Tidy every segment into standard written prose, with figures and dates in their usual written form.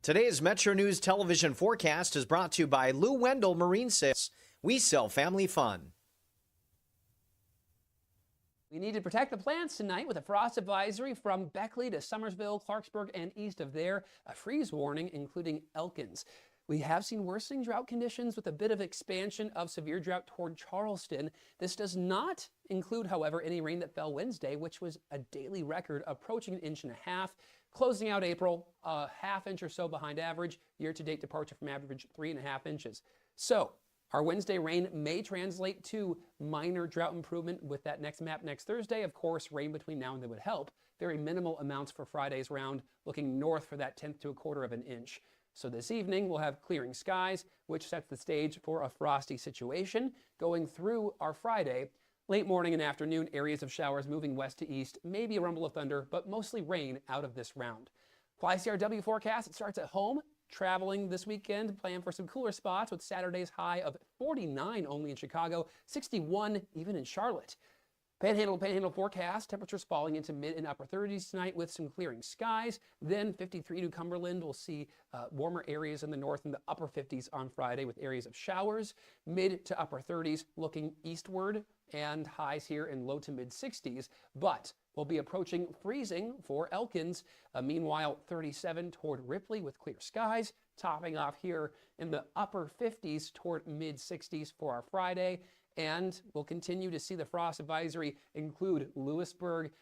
Today's MetroNews television forecast is brought to you by Lou Wendell Marine Sales. We sell family fun. We need to protect the plants tonight with a frost advisory from Beckley to Summersville, Clarksburg, and east of there. A freeze warning, including Elkins. We have seen worsening drought conditions with a bit of expansion of severe drought toward Charleston. This does not include, however, any rain that fell Wednesday, which was a daily record approaching 1.5 inches. Closing out April, a half inch or so behind average. Year-to-date departure from average 3.5 inches. So our Wednesday rain may translate to minor drought improvement with that next map next Thursday. Of course, rain between now and then would help. Very minimal amounts for Friday's round, looking north for that 1/10 to 1/4 inch. So this evening, we'll have clearing skies, which sets the stage for a frosty situation going through our Friday. Late morning and afternoon, areas of showers moving west to east, maybe a rumble of thunder, but mostly rain out of this round. Fly CRW forecast, it starts at home. Traveling this weekend, plan for some cooler spots with Saturday's high of 49 only in Chicago, 61 even in Charlotte. Panhandle forecast, temperatures falling into mid and upper 30s tonight with some clearing skies. Then 53 to Cumberland. We'll see warmer areas in the north in the upper 50s on Friday with areas of showers. Mid to upper 30s looking eastward and highs here in low to mid 60s. But we'll be approaching freezing for Elkins. Meanwhile, 37 toward Ripley with clear skies. Topping off here in the upper 50s toward mid 60s for our Friday. And we'll continue to see the frost advisory include Lewisburg,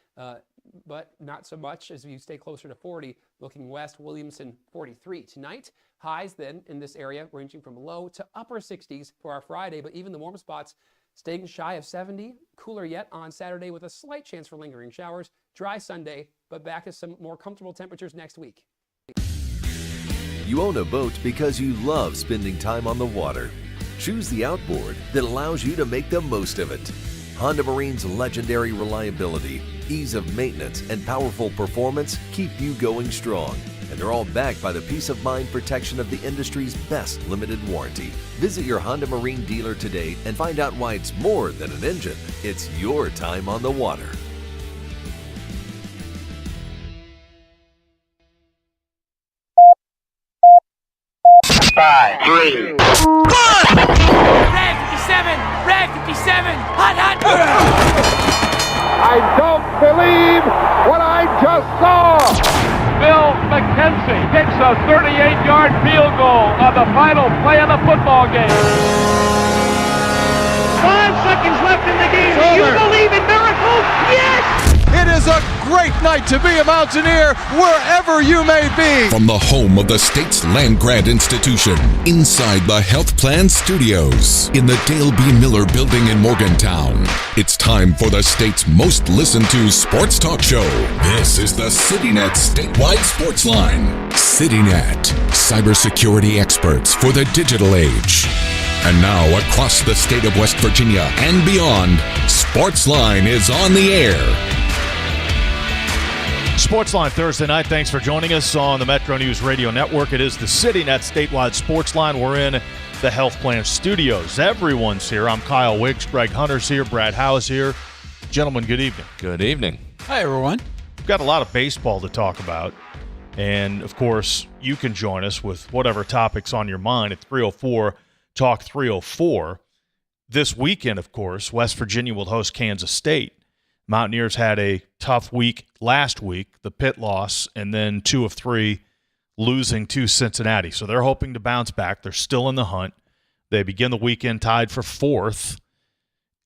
but not so much as you stay closer to 40. Looking west, Williamson 43 tonight. Highs then in this area ranging from low to upper 60s for our Friday, but even the warm spots staying shy of 70. Cooler yet on Saturday with a slight chance for lingering showers. Dry Sunday, but back to some more comfortable temperatures next week. You own a boat because you love spending time on the water. Choose the outboard that allows you to make the most of it. Honda Marine's legendary reliability, ease of maintenance, and powerful performance keep you going strong. And they're all backed by the peace of mind protection of the industry's best limited warranty. Visit your Honda Marine dealer today and find out why it's more than an engine. It's your time on the water. Five, three. Rag 57! Rag 57! Hot, hot! I don't believe what I just saw. Bill McKenzie hits a 38-yard field goal on the final play of the football game. 5 seconds left in the game. Do you believe in miracles? Yes! It is a great night to be a Mountaineer wherever you may be. From the home of the state's land-grant institution, inside the Health Plan Studios, in the Dale B. Miller Building in Morgantown, it's time for the state's most listened to sports talk show. This is the CityNet Statewide Sportsline. CityNet, cybersecurity experts for the digital age. And now, across the state of West Virginia and beyond, Sportsline is on the air. Sportsline Thursday night. Thanks for joining us on the MetroNews Radio Network. It is the CityNet Statewide Sportsline. We're in the Health Plan Studios. Everyone's here. I'm Kyle Wicks. Greg Hunter's here. Brad Howe's here. Gentlemen, good evening. Good evening. Hi, everyone. We've got a lot of baseball to talk about. And, of course, you can join us with whatever topics on your mind at 304 Talk 304. This weekend, of course, West Virginia will host Kansas State. Mountaineers had a tough week last week, the Pitt loss, and then 2 of 3 losing to Cincinnati. So they're hoping to bounce back. They're still in the hunt. They begin the weekend tied for 4th,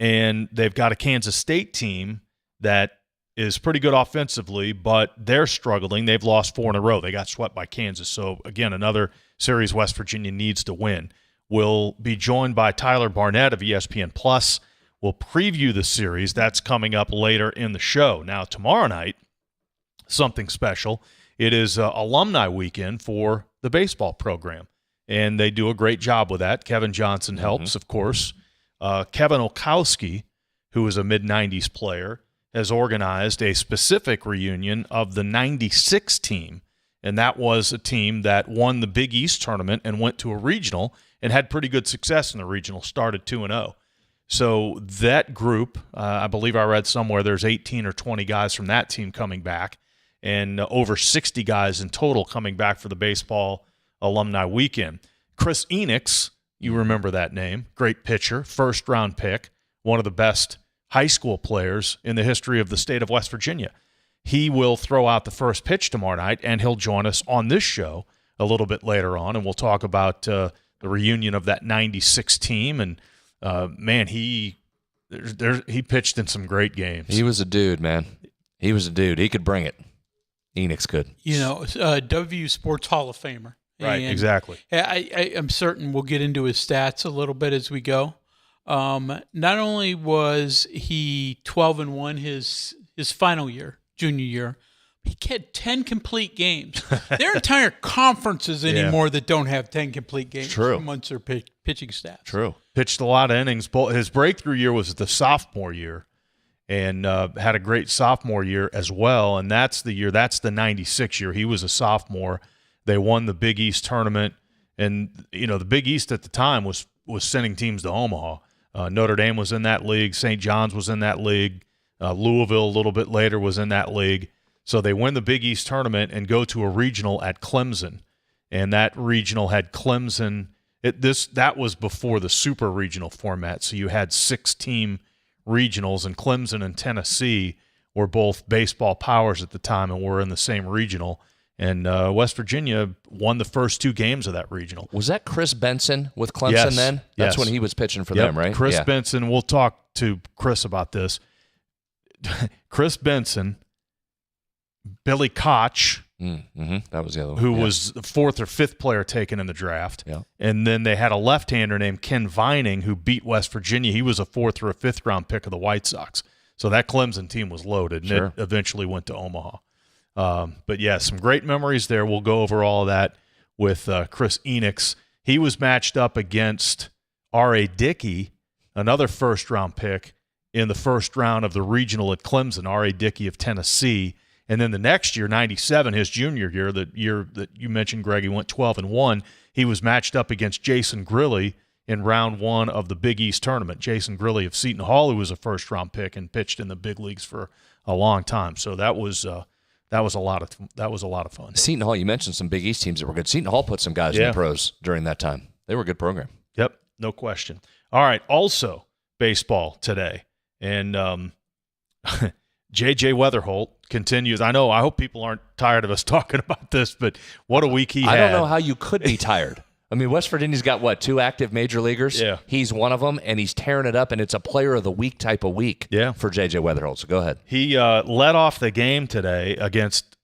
and they've got a Kansas State team that is pretty good offensively, but they're struggling. They've lost 4 in a row. They got swept by Kansas. So, again, another series West Virginia needs to win. We'll be joined by Tyler Barnette of ESPN+. We'll preview the series. That's coming up later in the show. Now, tomorrow night, something special. It is alumni weekend for the baseball program, and they do a great job with that. Kevin Johnson helps, of course. Kevin Okowski, who is a mid-'90s player, has organized a specific reunion of the 96 team, and that was a team that won the Big East tournament and went to a regional and had pretty good success in the regional, started 2-0. So that group, I believe I read somewhere there's 18 or 20 guys from that team coming back. and over 60 guys in total coming back for the baseball alumni weekend. Chris Enochs, you remember that name, great pitcher, first-round pick, one of the best high school players in the history of the state of West Virginia. He will throw out the first pitch tomorrow night, and he'll join us on this show a little bit later on, and we'll talk about the reunion of that 96 team. And, man, he pitched in some great games. He was a dude, man. He was a dude. He could bring it. Enochs could. W Sports Hall of Famer. Right, and exactly. I'm certain we'll get into his stats a little bit as we go. Not only was he 12-1 his final year, junior year, he had 10 complete games. There are entire conferences anymore that don't have 10 complete games. True. Amongst their pitching staff. True. Pitched a lot of innings. His breakthrough year was the sophomore year, and had a great sophomore year as well. And that's the 96 year. He was a sophomore. They won the Big East tournament. And, the Big East at the time was sending teams to Omaha. Notre Dame was in that league. St. John's was in that league. Louisville a little bit later was in that league. So they win the Big East tournament and go to a regional at Clemson. And that regional had Clemson. That was before the super regional format. So you had 6-team regionals, and Clemson and Tennessee were both baseball powers at the time and were in the same regional. And West Virginia won the first 2 games of that regional. Was that Chris Benson with Clemson then? That's when he was pitching for them, right? Chris Benson. We'll talk to Chris about this. Chris Benson, Billy Koch, that was the other one, who was the 4th or 5th player taken in the draft. Yeah. And then they had a left-hander named Ken Vining who beat West Virginia. He was a 4th or a 5th round pick of the White Sox. So that Clemson team was loaded, and it eventually went to Omaha. But, yeah, some great memories there. We'll go over all of that with Chris Enochs. He was matched up against R.A. Dickey, another first-round pick, in the first round of the regional at Clemson, R.A. Dickey of Tennessee. And then the next year, 97, his junior year, the year that you mentioned, Greg, he went 12-1, he was matched up against Jason Grilly in round 1 of the Big East tournament. Jason Grilly of Seton Hall, who was a first-round pick and pitched in the big leagues for a long time. So that was a lot of fun. Seton Hall, you mentioned some Big East teams that were good. Seton Hall put some guys in the pros during that time. They were a good program. Yep, no question. All right, also baseball today. And J.J. Weatherholt continues. I hope people aren't tired of us talking about this, but what a week he had. I don't know how you could be tired. I mean, West Virginia's got, 2 active major leaguers? Yeah. He's one of them, and he's tearing it up, and it's a player of the week type of week for J.J. Weatherholt. So go ahead. He led off the game today against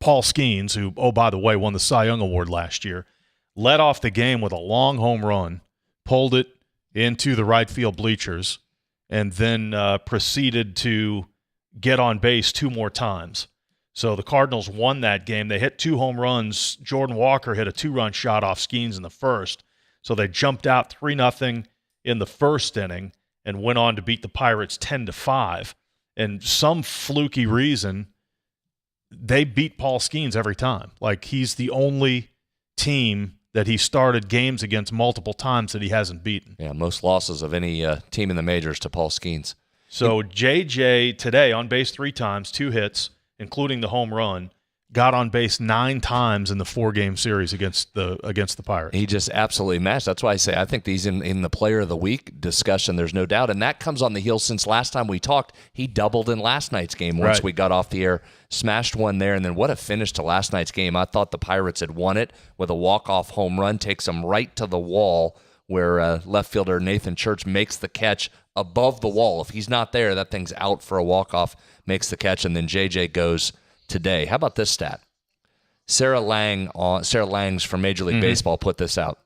Paul Skeens, who, oh, by the way, won the Cy Young Award last year. Led off the game with a long home run, pulled it into the right field bleachers, and then proceeded to get on base 2 more times. So the Cardinals won that game. They hit 2 home runs. Jordan Walker hit a 2-run shot off Skeens in the first. So they jumped out 3-0 in the first inning and went on to beat the Pirates 10-5. And some fluky reason, they beat Paul Skeens every time. Like, he's the only team that he started games against multiple times that he hasn't beaten. Yeah, most losses of any team in the majors to Paul Skeens. So JJ today on base 3 times, 2 hits, including the home run, got on base 9 times in the 4-game series against the Pirates. He just absolutely matched. That's why I say I think he's in the player of the week discussion. There's no doubt. And that comes on the heels since last time we talked. He doubled in last night's game once we got off the air, smashed one there. And then what a finish to last night's game. I thought the Pirates had won it with a walk-off home run, takes them right to the wall where left fielder Nathan Church makes the catch above the wall. If he's not there, that thing's out for a walk-off, makes the catch, and then JJ goes today. How about this stat? Sarah Langs from Major League Baseball put this out.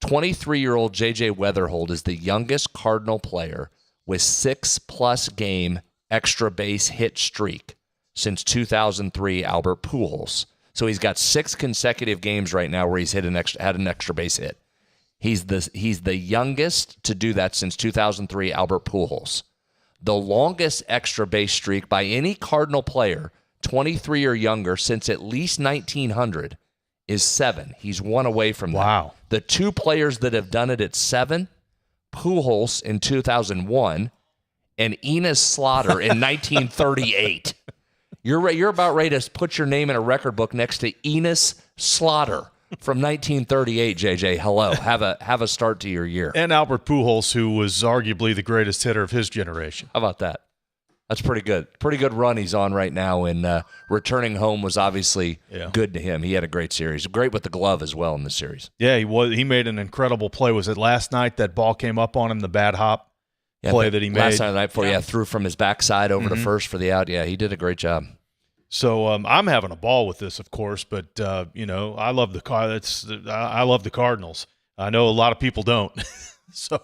23-year-old J.J. Weatherholt is the youngest Cardinal player with 6+ game extra base hit streak since 2003 Albert Pujols. So he's got 6 consecutive games right now where he's had an extra base hit. He's the youngest to do that since 2003 Albert Pujols. The longest extra base streak by any Cardinal player, 23 or younger, since at least 1900 is 7. He's 1 away from that. Wow. The 2 players that have done it at 7, Pujols in 2001 and Enos Slaughter in 1938. You're about ready to put your name in a record book next to Enos Slaughter from 1938, JJ. Hello. Have a start to your year. And Albert Pujols, who was arguably the greatest hitter of his generation. How about that? That's pretty good. Pretty good run he's on right now, and returning home was obviously good to him. He had a great series. Great with the glove as well in the series. Yeah, he made an incredible play. Was it last night that ball came up on him, the bad hop play that he made? Last night, the night before, threw from his backside over to first for the out. Yeah, he did a great job. So I'm having a ball with this, of course, but I love I love the Cardinals. I know a lot of people don't, so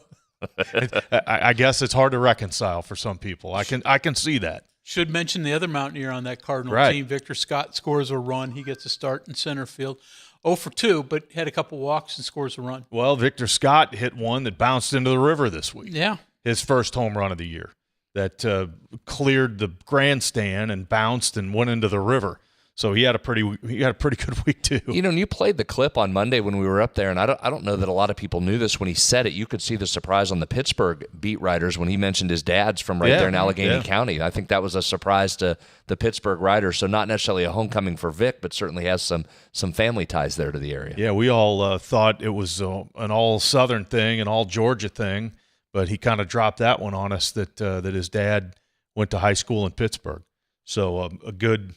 I guess it's hard to reconcile for some people. I can see that. Should mention the other Mountaineer on that Cardinal team, Victor Scott, scores a run. He gets a start in center field. 0 for 2, but had a couple walks and scores a run. Well, Victor Scott hit one that bounced into the river this week. Yeah. His first home run of the year that cleared the grandstand and bounced and went into the river. So he had a pretty good week too. And you played the clip on Monday when we were up there, and I don't know that a lot of people knew this when he said it. You could see the surprise on the Pittsburgh beat writers when he mentioned his dad's from right there in Allegheny County. I think that was a surprise to the Pittsburgh writers. So not necessarily a homecoming for Vic, but certainly has some family ties there to the area. Yeah, we all thought it was an all Southern thing, an all Georgia thing, but he kind of dropped that one on us that his dad went to high school in Pittsburgh. So a good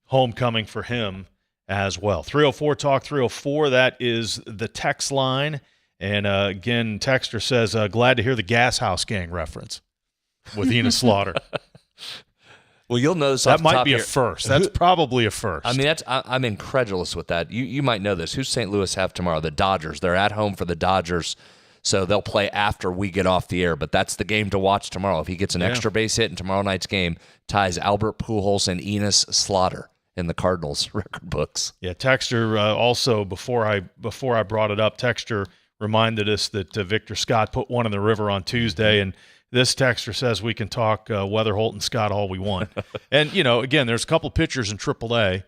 homecoming for him as well. 304 Talk 304, that is the text line. And again, Texter says, glad to hear the Gas House Gang reference with Enos Slaughter. Well, you'll notice that might be a first. That's probably a first. I mean, I'm incredulous with that. You might know this. Who's St. Louis have tomorrow? The Dodgers. They're at home for the Dodgers, so they'll play after we get off the air. But that's the game to watch tomorrow. If he gets an extra base hit in tomorrow night's game, ties Albert Pujols and Enos Slaughter in the Cardinals record books. Yeah, Texter also, before I brought it up, Texter reminded us that Victor Scott put one in the river on Tuesday, and this Texter says we can talk Weatherholt and Scott all we want. And, again, there's a couple pitchers in AAA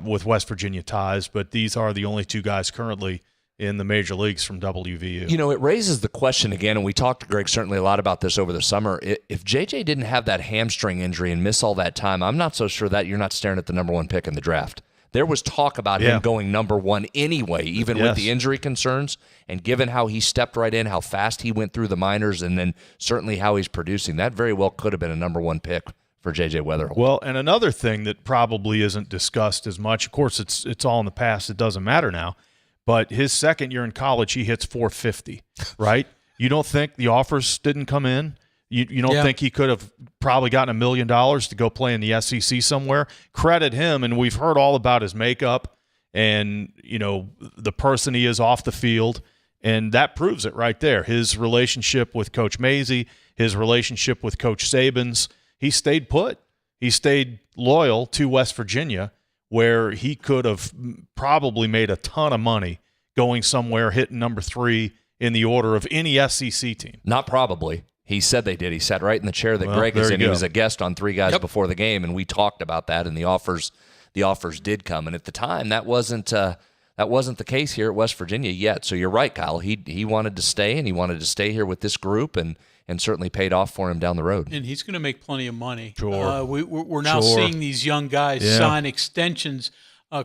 with West Virginia ties, but these are the only two guys currently in the major leagues from WVU. It raises the question again, and we talked to Greg certainly a lot about this over the summer. If JJ didn't have that hamstring injury and miss all that time, I'm not so sure that you're not staring at the number one pick in the draft. There was talk about him going number one anyway, even with the injury concerns, and given how he stepped right in, how fast he went through the minors, and then certainly how he's producing, that very well could have been a number one pick for JJ Weatherholt. Well, and another thing that probably isn't discussed as much, of course it's all in the past, it doesn't matter now, but his second year in college, he hits .450, right? You don't think the offers didn't come in? You don't think he could have probably gotten $1 million to go play in the SEC somewhere? Credit him, and we've heard all about his makeup and, the person he is off the field, and that proves it right there. His relationship with Coach Mazey, his relationship with Coach Sabins, he stayed put. He stayed loyal to West Virginia, where he could have probably made a ton of money going somewhere hitting number 3 in the order of any SEC team. Not probably. He said they did. He sat right in the chair that Greg is in. He was a guest on Three Guys before the game, and we talked about that, and the offers did come. And at the time, that wasn't the case here at West Virginia yet. So you're right, Kyle. He wanted to stay, and he wanted to stay here with this group, and certainly paid off for him down the road. And he's going to make plenty of money. Sure. We're now seeing these young guys sign extensions.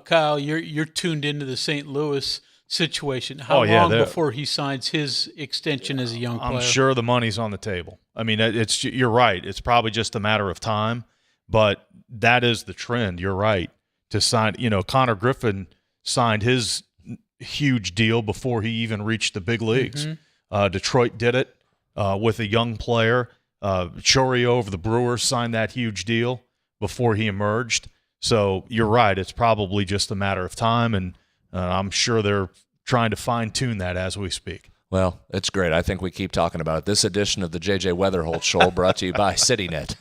Kyle, you're tuned into the St. Louis situation. How long before he signs his extension as a young player? I'm sure the money's on the table. I mean, you're right. It's probably just a matter of time, but that is the trend. You're right. To sign, Connor Griffin signed his huge deal before he even reached the big leagues. Detroit did it with a young player. Chorio of the Brewers signed that huge deal before he emerged. So you're right. It's probably just a matter of time, and I'm sure they're trying to fine-tune that as we speak. Well, it's great. I think we keep talking about it. This edition of the J.J. Weatherholt Show brought to you by CityNet.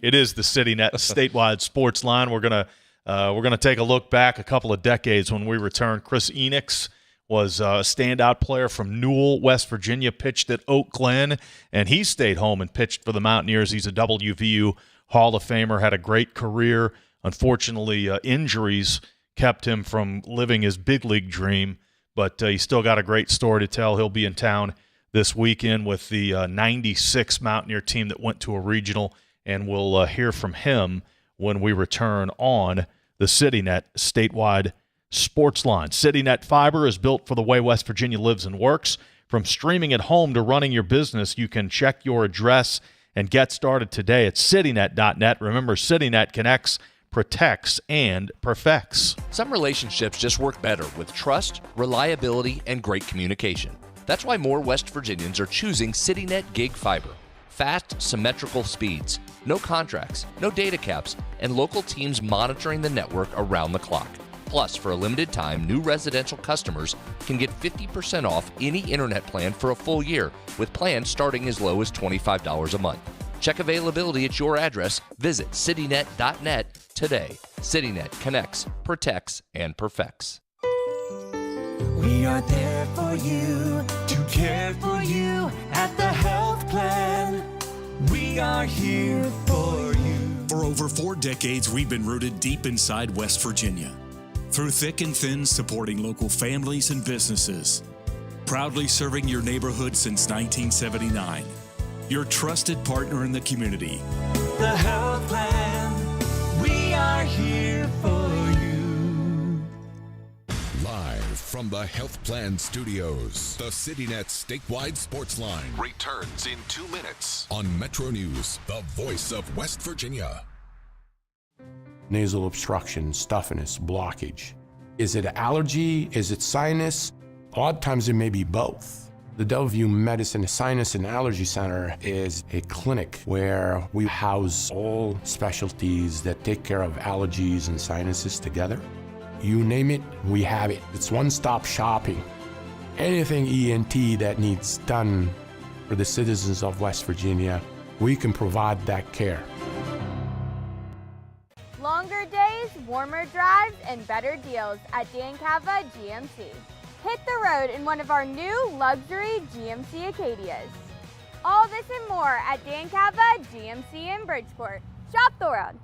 It is the CityNet statewide sports line. We're gonna take a look back a couple of decades when we return. Chris Enochs was a standout player from Newell, West Virginia, pitched at Oak Glen, and he stayed home and pitched for the Mountaineers. He's a WVU Hall of Famer, had a great career. Unfortunately, injuries kept him from living his big league dream, but he's still got a great story to tell. He'll be in town this weekend with the 96 Mountaineer team that went to a regional, and we'll hear from him when we return on the CityNet statewide Sportsline. CityNet Fiber is built for the way West Virginia lives and works. From streaming at home to running your business, you can check your address and get started today at citynet.net. Remember, CityNet connects, protects, and perfects. Some relationships just work better with trust, reliability, and great communication. That's why more West Virginians are choosing CityNet Gig Fiber. Fast, symmetrical speeds, no contracts, no data caps, and local teams monitoring the network around the clock. Plus, for a limited time, new residential customers can get 50% off any internet plan for a full year, with plans starting as low as $25 a month. Check availability at your address. Visit citynet.net today. CityNet connects, protects, and perfects. We are there for you, to care for you at the health plan. We are here for you. For over 4 decades, we've been rooted deep inside West Virginia. Through thick and thin, supporting local families and businesses. Proudly serving your neighborhood since 1979. Your trusted partner in the community. The health plan, we are here for you. Live from the Health Plan Studios, the CityNet statewide Sportsline returns in 2 minutes on MetroNews, the voice of West Virginia. Nasal obstruction, stuffiness, blockage. Is it allergy? Is it sinus? A lot of times it may be both. The Delview Medicine Sinus and Allergy Center is a clinic where we house all specialties that take care of allergies and sinuses together. You name it, we have it. It's one-stop shopping. Anything ENT that needs done for the citizens of West Virginia, we can provide that care. Longer days, warmer drives, and better deals at Dan Cava GMC. Hit the road in one of our new luxury GMC Acadias. All this and more at Dan Cava GMC in Bridgeport. Shop the road.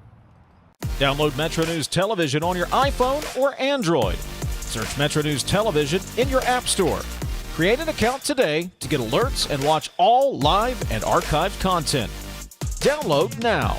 Download MetroNews Television on your iPhone or Android. Search MetroNews Television in your app store. Create an account today to get alerts and watch all live and archived content. Download now.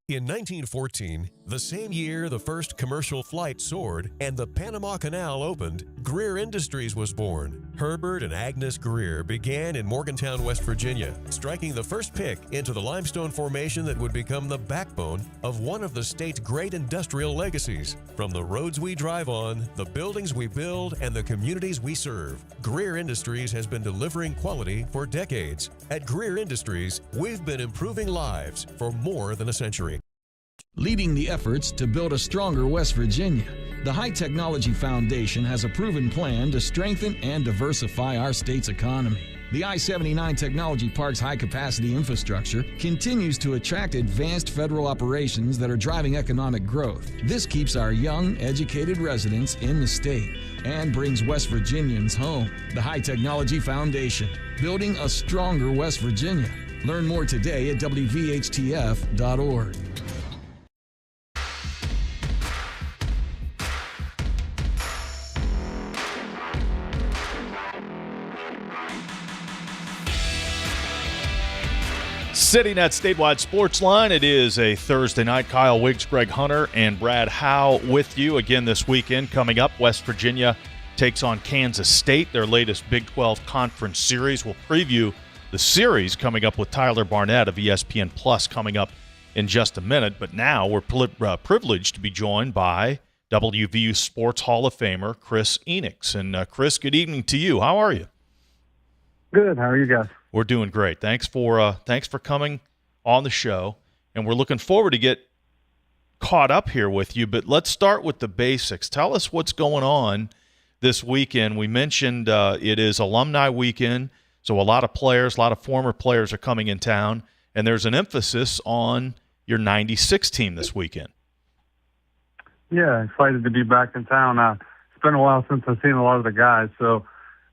In 1914, the same year the first commercial flight soared and the Panama Canal opened, Greer Industries was born. Herbert and Agnes Greer began in Morgantown, West Virginia, striking the first pick into the limestone formation that would become the backbone of one of the state's great industrial legacies. From the roads we drive on, the buildings we build, and the communities we serve, Greer Industries has been delivering quality for decades. At Greer Industries, we've been improving lives for more than a century. Leading the efforts to build a stronger West Virginia, the High Technology Foundation has a proven plan to strengthen and diversify our state's economy. The I-79 Technology Park's high-capacity infrastructure continues to attract advanced federal operations that are driving economic growth. This keeps our young, educated residents in the state and brings West Virginians home. The High Technology Foundation, building a stronger West Virginia. Learn more today at WVHTF.org. CityNet statewide Sportsline. It is a Thursday night. Kyle Wiggs, Greg Hunter, and Brad Howe with you again this weekend. Coming up, West Virginia takes on Kansas State, their latest Big 12 Conference Series. We'll preview the series coming up with Tyler Barnette of ESPN Plus coming up in just a minute. But now we're privileged to be joined by WVU Sports Hall of Famer Chris Enochs. And Chris, good evening to you. How are you? Good. How are you guys? We're doing great. Thanks for coming on the show, and we're looking forward to get caught up here with you. But let's start with the basics. Tell us what's going on this weekend. We mentioned it is alumni weekend, so a lot of players, a lot of former players are coming in town, and there's an emphasis on your 96 team this weekend. Yeah, excited to be back in town. It's been a while since I've seen a lot of the guys, so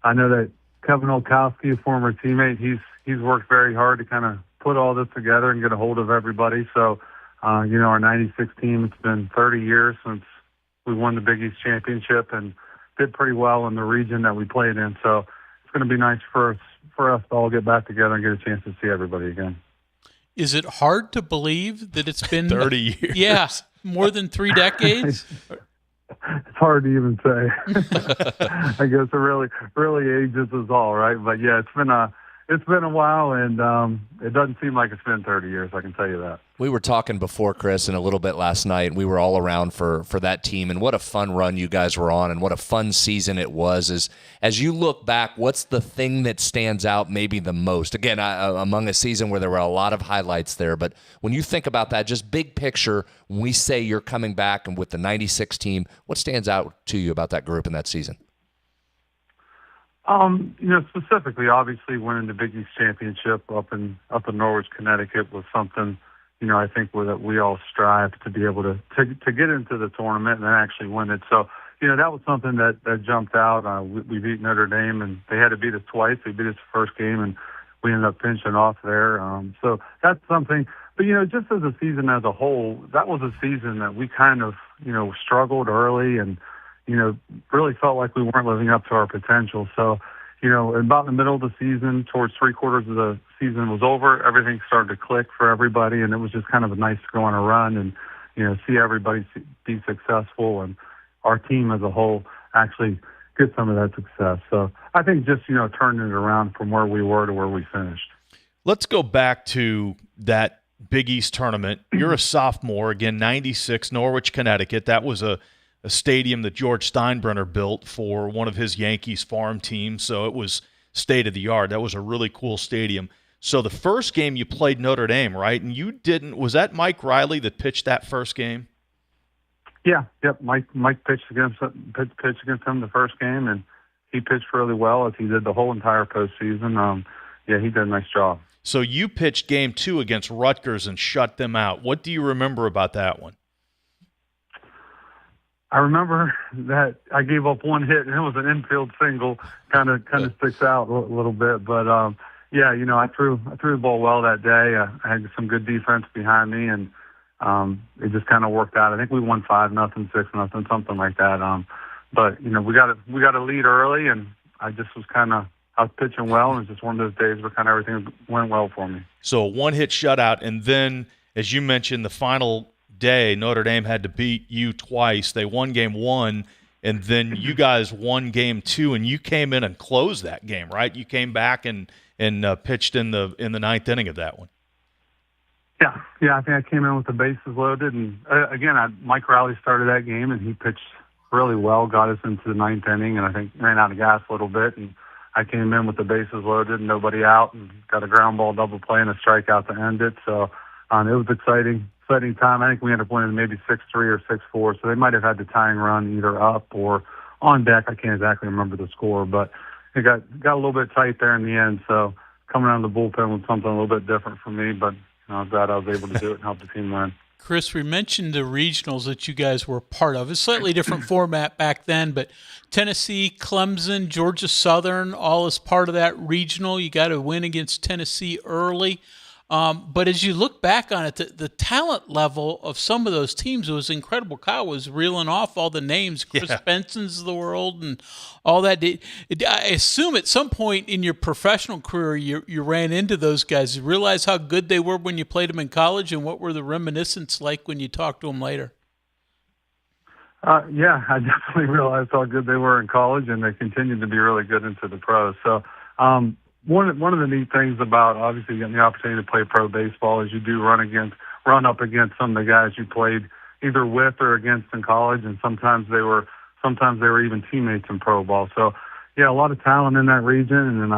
I know that Kevin Olkowski, a former teammate, he's worked very hard to kind of put all this together and get a hold of everybody. So, our 96 team, it's been 30 years since we won the Big East Championship and did pretty well in the region that we played in. So it's going to be nice for us to all get back together and get a chance to see everybody again. Is it hard to believe that it's been 30 years? Yeah, more than 3 decades. It's hard to even say. I guess it really ages us all, right? But yeah, it's been a while, and it doesn't seem like it's been 30 years. I can tell you that. We were talking before, Chris, and a little bit last night, and we were all around for that team, and what a fun run you guys were on, and what a fun season it was. As you look back, what's the thing that stands out maybe the most? Again, among a season where there were a lot of highlights there, but when you think about that, just big picture, when we say you're coming back and with the 96 team, what stands out to you about that group in that season? Specifically, obviously winning the Big East championship up in Norwich, Connecticut was something, I think that we all strive to be able to get into the tournament and then actually win it. So, that was something that jumped out. We beat Notre Dame, and they had to beat us twice. They beat us the first game, and we ended up pinching off there. So that's something. But, just as a season as a whole, that was a season that we kind of, struggled early and, really felt like we weren't living up to our potential. So, about in the middle of the season, towards 3/4 of the season was over, everything started to click for everybody, and it was just kind of nice to go on a run and, see everybody be successful and our team as a whole actually get some of that success. So I think just, turning it around from where we were to where we finished. Let's go back to that Big East tournament. You're a sophomore, again, 96, Norwich, Connecticut. That was a stadium that George Steinbrenner built for one of his Yankees farm teams, so it was state-of-the-art. That was a really cool stadium. So the first game you played Notre Dame, right? And you didn't – was that Mike Riley that pitched that first game? Yeah, yep. Mike pitched against him the first game, and he pitched really well as he did the whole entire postseason. He did a nice job. So you pitched game 2 against Rutgers and shut them out. What do you remember about that one? I remember that I gave up one hit, and it was an infield single. Kind of sticks out a little bit, but I threw the ball well that day. I had some good defense behind me, and it just kind of worked out. I think we won 5-0, 6-0, something like that. But we got a lead early, and I just was I was pitching well, and it was just one of those days where kind of everything went well for me. So a one-hit shutout, and then, as you mentioned, the final day, Notre Dame had to beat you twice. They won game 1, and then you guys won game 2, and you came in and closed that game, right? You came back and pitched in the 9th inning of that one. Yeah. I think I came in with the bases loaded, and again, Mike Riley started that game, and he pitched really well, got us into the 9th inning, and I think ran out of gas a little bit, and I came in with the bases loaded and nobody out, and got a ground ball double play and a strikeout to end it. So it was exciting time. I think we ended up winning maybe 6-3 or 6-4, so they might have had the tying run either up or on deck. I can't exactly remember the score, but it got a little bit tight there in the end. So coming out of the bullpen was something a little bit different for me, but I'm glad I was able to do it and help the team win. Chris, we mentioned the regionals that you guys were part of. It's a slightly different format back then, but Tennessee, Clemson, Georgia Southern, all as part of that regional. You got to win against Tennessee early. But as you look back on it, the talent level of some of those teams was incredible. Kyle was reeling off all the names, Chris Benson's of the world and all that. I assume at some point in your professional career you ran into those guys. You realize how good they were when you played them in college, and what were the reminiscences like when you talked to them later? Yeah, I definitely realized how good they were in college, and they continued to be really good into the pros. So one of the neat things about obviously getting the opportunity to play pro baseball is you do run up against some of the guys you played either with or against in college, and sometimes they were even teammates in pro ball. So yeah, a lot of talent in that region, and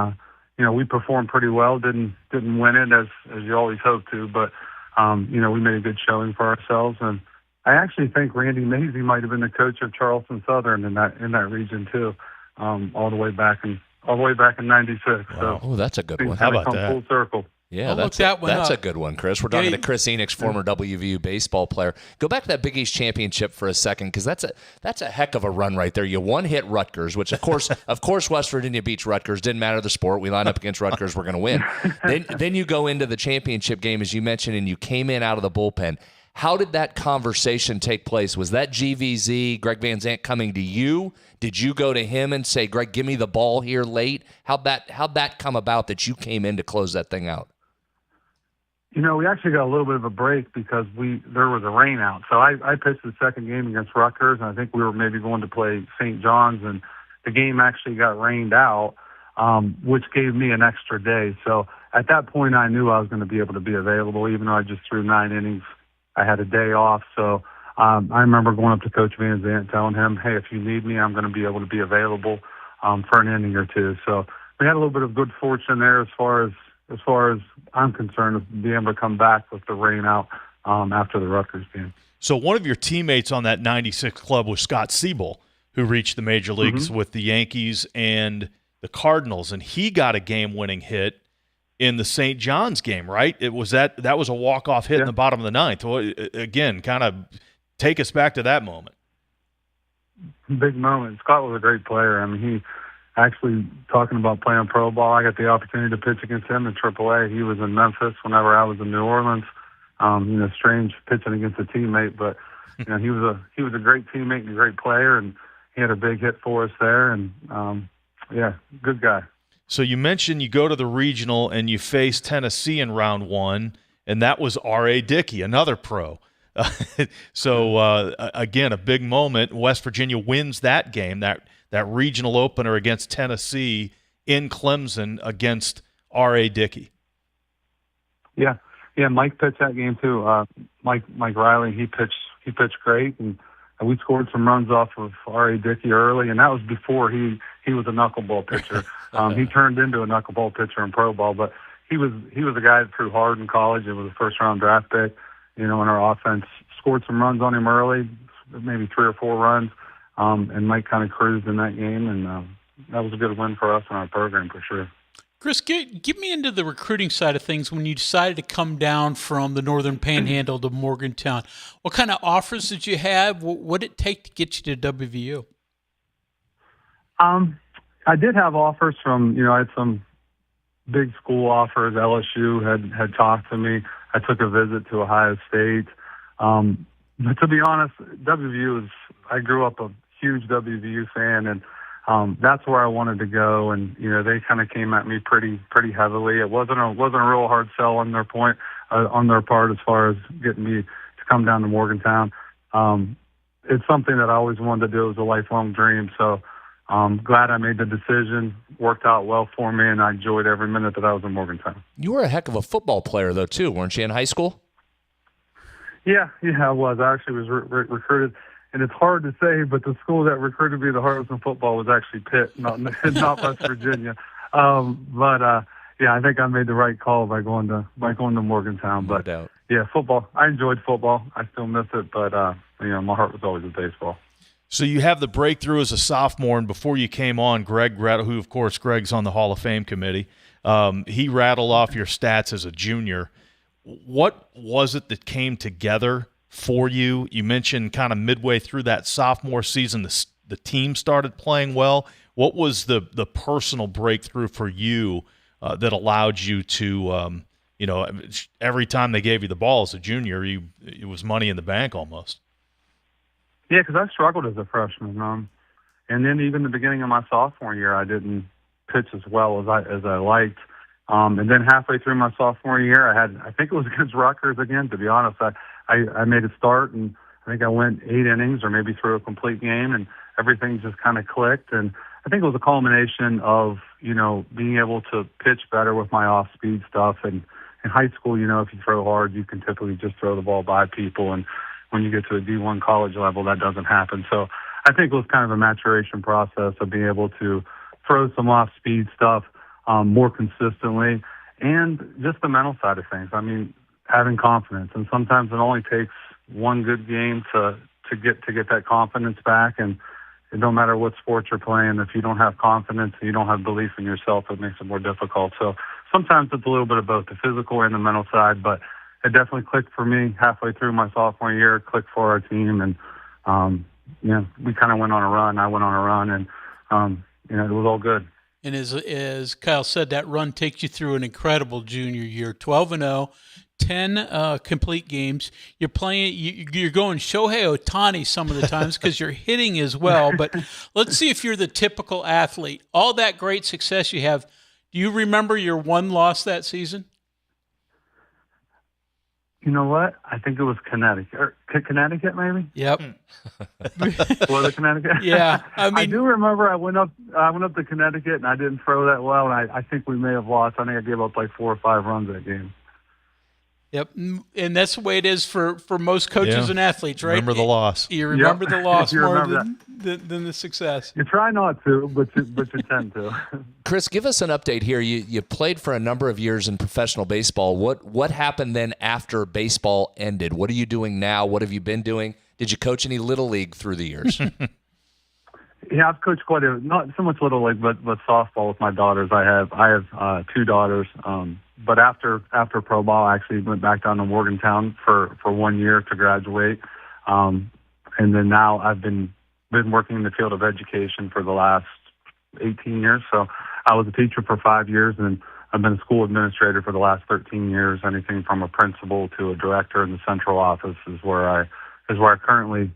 then we performed pretty well. Didn't win it as you always hope to, but we made a good showing for ourselves. And I actually think Randy Mazie might have been the coach of Charleston Southern in that region too, all the way back in '96. Wow. So oh, that's a good one. How about that? Full circle. Yeah, that's a good one, Chris. We're talking to Chris Enochs, former WVU baseball player. Go back to that Big East championship for a second, because that's a heck of a run right there. You one-hit Rutgers, which of course West Virginia beats Rutgers. Didn't matter the sport. We line up against Rutgers, we're going to win. Then you go into the championship game, as you mentioned, and you came in out of the bullpen. How did that conversation take place? Was that GVZ, Greg Van Zandt, coming to you? Did you go to him and say, Greg, give me the ball here late? How'd that come about that you came in to close that thing out? We actually got a little bit of a break because there was a rain out. So I pitched the second game against Rutgers, and I think we were maybe going to play St. John's, and the game actually got rained out, which gave me an extra day. So at that point, I knew I was going to be able to be available, even though I just threw 9 innings. I had a day off. So I remember going up to Coach Van Zandt, telling him, hey, if you need me, I'm going to be able to be available for an inning or two. So we had a little bit of good fortune there as far as I'm concerned, of being able to come back with the rain out after the Rutgers game. So one of your teammates on that 96 club was Scott Siebel, who reached the major leagues with the Yankees and the Cardinals, and he got a game-winning hit in the St. John's game, right? That was a walk-off hit in the bottom of the ninth. Well, again, kind of take us back to that moment. Big moment. Scott was a great player. I mean, he actually, talking about playing pro ball, I got the opportunity to pitch against him in AAA. He was in Memphis whenever I was in New Orleans. Strange pitching against a teammate, but he was a great teammate and a great player, and he had a big hit for us there. And good guy. So you mentioned you go to the regional and you face Tennessee in round 1, and that was R.A. Dickey, another pro. Again, a big moment. West Virginia wins that game, that regional opener against Tennessee in Clemson against R.A. Dickey. Yeah, Mike pitched that game too. Mike Riley, he pitched great, and we scored some runs off of R.A. Dickey early, and that was before he was a knuckleball pitcher. He turned into a knuckleball pitcher in pro ball, but he was a guy that threw hard in college. It was a first-round draft pick. In our offense, scored some runs on him early, maybe 3 or 4 runs. And Mike kind of cruised in that game, and that was a good win for us in our program for sure. Chris, get me into the recruiting side of things. When you decided to come down from the Northern Panhandle to Morgantown, what kind of offers did you have? What did it take to get you to WVU? I did have offers from, I had some big school offers. LSU had talked to me. I took a visit to Ohio State. But to be honest, WVU I grew up a huge WVU fan, and that's where I wanted to go. And they kind of came at me pretty heavily. It wasn't a real hard sell on their part as far as getting me to come down to Morgantown. It's something that I always wanted to do. It was a lifelong dream. So glad I made the decision. Worked out well for me, and I enjoyed every minute that I was in Morgantown. You were a heck of a football player, though, too, weren't you, in high school? Yeah, I was. I actually was recruited, and it's hard to say, but the school that recruited me the hardest in football was actually Pitt, not West Virginia. I think I made the right call by going to Morgantown. No doubt. Yeah, football. I enjoyed football. I still miss it, but my heart was always with baseball. So you have the breakthrough as a sophomore, and before you came on, Greg, who of course Greg's on the Hall of Fame committee, he rattled off your stats as a junior. What was it that came together for you? You mentioned kind of midway through that sophomore season, the team started playing well. What was the personal breakthrough for you that allowed you to, every time they gave you the ball as a junior, it was money in the bank almost? Yeah, because I struggled as a freshman, and then even the beginning of my sophomore year, I didn't pitch as well as I liked. And then halfway through my sophomore year, I think it was against Rutgers again. To be honest, I made a start, and I think I went 8 innings or maybe through a complete game, and everything just kind of clicked. And I think it was a culmination of being able to pitch better with my off-speed stuff. And in high school, if you throw hard, you can typically just throw the ball by people, and when you get to a D1 college level, that doesn't happen. So I think it was kind of a maturation process of being able to throw some off-speed stuff more consistently, and just the mental side of things. I mean, having confidence, and sometimes it only takes one good game to get that confidence back. And it don't matter what sport you're playing, if you don't have confidence and you don't have belief in yourself, it makes it more difficult. So sometimes it's a little bit of both, the physical and the mental side, but it definitely clicked for me halfway through my sophomore year, clicked for our team, and we kind of went on a run. I went on a run, and it was all good. And as Kyle said, that run takes you through an incredible junior year, 12-0, 10 complete games. You're playing, you're going Shohei Ohtani some of the times because you're hitting as well. But let's see if you're the typical athlete. All that great success you have, do you remember your one loss that season? You know what? I think it was Connecticut. Connecticut, maybe? Yep. Was it Connecticut? Yeah. I do remember I went up to Connecticut, and I didn't throw that well, and I think we may have lost. I think I gave up like 4 or 5 runs that game. Yep, and that's the way it is for most coaches and athletes, right? Remember the loss. You remember the loss more than the success. You try not to, but you tend to. Chris, give us an update here. You played for a number of years in professional baseball. What happened then after baseball ended? What are you doing now? What have you been doing? Did you coach any Little League through the years? Yeah, I've coached not so much Little League, but softball with my daughters. I have 2 daughters. But after pro ball, I actually went back down to Morgantown for 1 year to graduate. And then now I've been working in the field of education for the last 18 years. So I was a teacher for 5 years, and I've been a school administrator for the last 13 years. Anything from a principal to a director in the central office is where I currently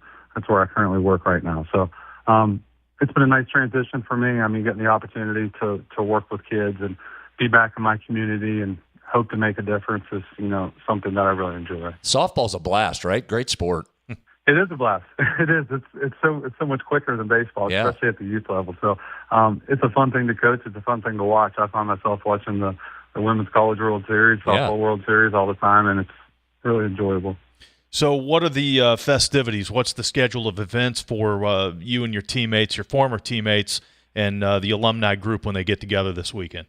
work right now. So it's been a nice transition for me. I mean, getting the opportunity to work with kids and be back in my community and hope to make a difference is, something that I really enjoy. Softball's a blast, right? Great sport. It is a blast. It is. It's so much quicker than baseball, especially at the youth level. So it's a fun thing to coach. It's a fun thing to watch. I find myself watching the Women's College World Series, Softball World Series all the time, and it's really enjoyable. So what are the festivities? What's the schedule of events for you and your teammates, your former teammates, and the alumni group when they get together this weekend?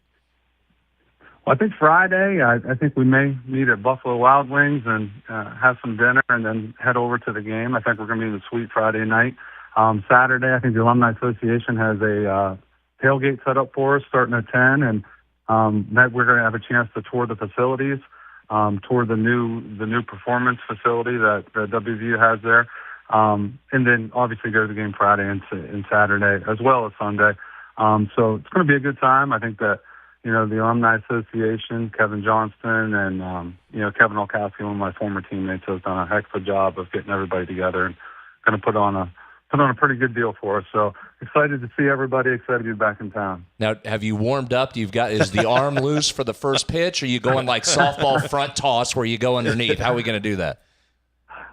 Well, I think Friday, I think we may meet at Buffalo Wild Wings and have some dinner and then head over to the game. I think we're going to be in the suite Friday night. Saturday, I think the Alumni Association has a tailgate set up for us starting at 10, and that we're going to have a chance to tour the facilities, tour the new performance facility that WVU has there, and then obviously go to the game Friday and Saturday as well as Sunday. So it's going to be a good time. I think that the Alumni Association, Kevin Johnston, and Kevin Olkowski, one of my former teammates, has done a heck of a job of getting everybody together and going to put on a pretty good deal for us. So excited to see everybody. Excited to be back in town. Now, have you warmed up? Is the arm loose for the first pitch? Or are you going like softball front toss where you go underneath? How are we going to do that?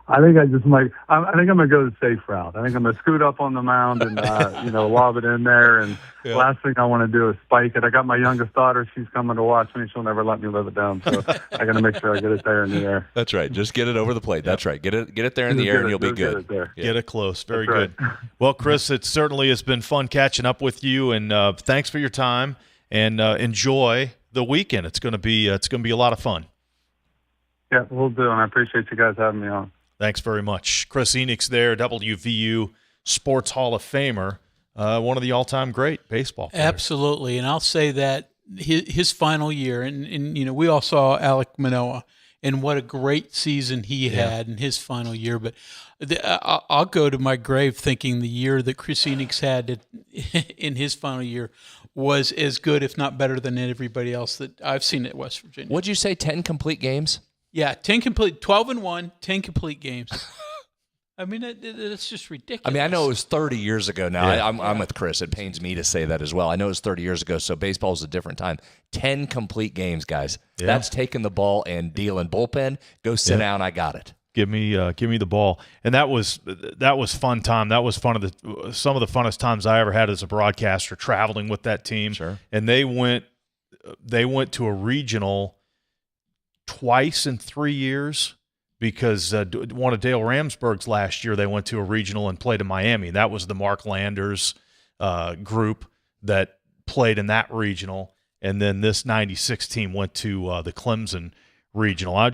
I think I think I'm going to go the safe route. I think I'm going to scoot up on the mound and, lob it in there. And last thing I want to do is spike it. I got my youngest daughter. She's coming to watch me. She'll never let me live it down. So I got to make sure I get it there in the air. That's right. Just get it over the plate. That's right. Get it there in the air and you'll be good. Get it close. Very good. Well, Chris, it certainly has been fun catching up with you, and thanks for your time, and enjoy the weekend. It's going to be a lot of fun. Yeah, we'll do, and I appreciate you guys having me on. Thanks very much. Chris Enochs there, WVU Sports Hall of Famer, one of the all-time great baseball players. Absolutely, and I'll say that his final year, and we all saw Alek Manoah, and what a great season he had in his final year. But I'll go to my grave thinking the year that Chris Enochs had in his final year was as good, if not better, than everybody else that I've seen at West Virginia. What'd you say, 10 complete games? Yeah, 12-1, 10 complete games. I mean, it's just ridiculous. I mean, I know it was 30 years ago now. Yeah. I'm with Chris. It pains me to say that as well. I know it was 30 years ago, so baseball was a different time. 10 complete games, guys. Yeah. That's taking the ball and dealing bullpen. Go sit down. I got it. Give me the ball. And that was fun time. That was some of the funnest times I ever had as a broadcaster, traveling with that team. Sure. And they went to a regional twice in 3 years. Because one of Dale Ramsburg's last year, they went to a regional and played in Miami. That was the Mark Landers group that played in that regional. And then this 96 team went to the Clemson regional.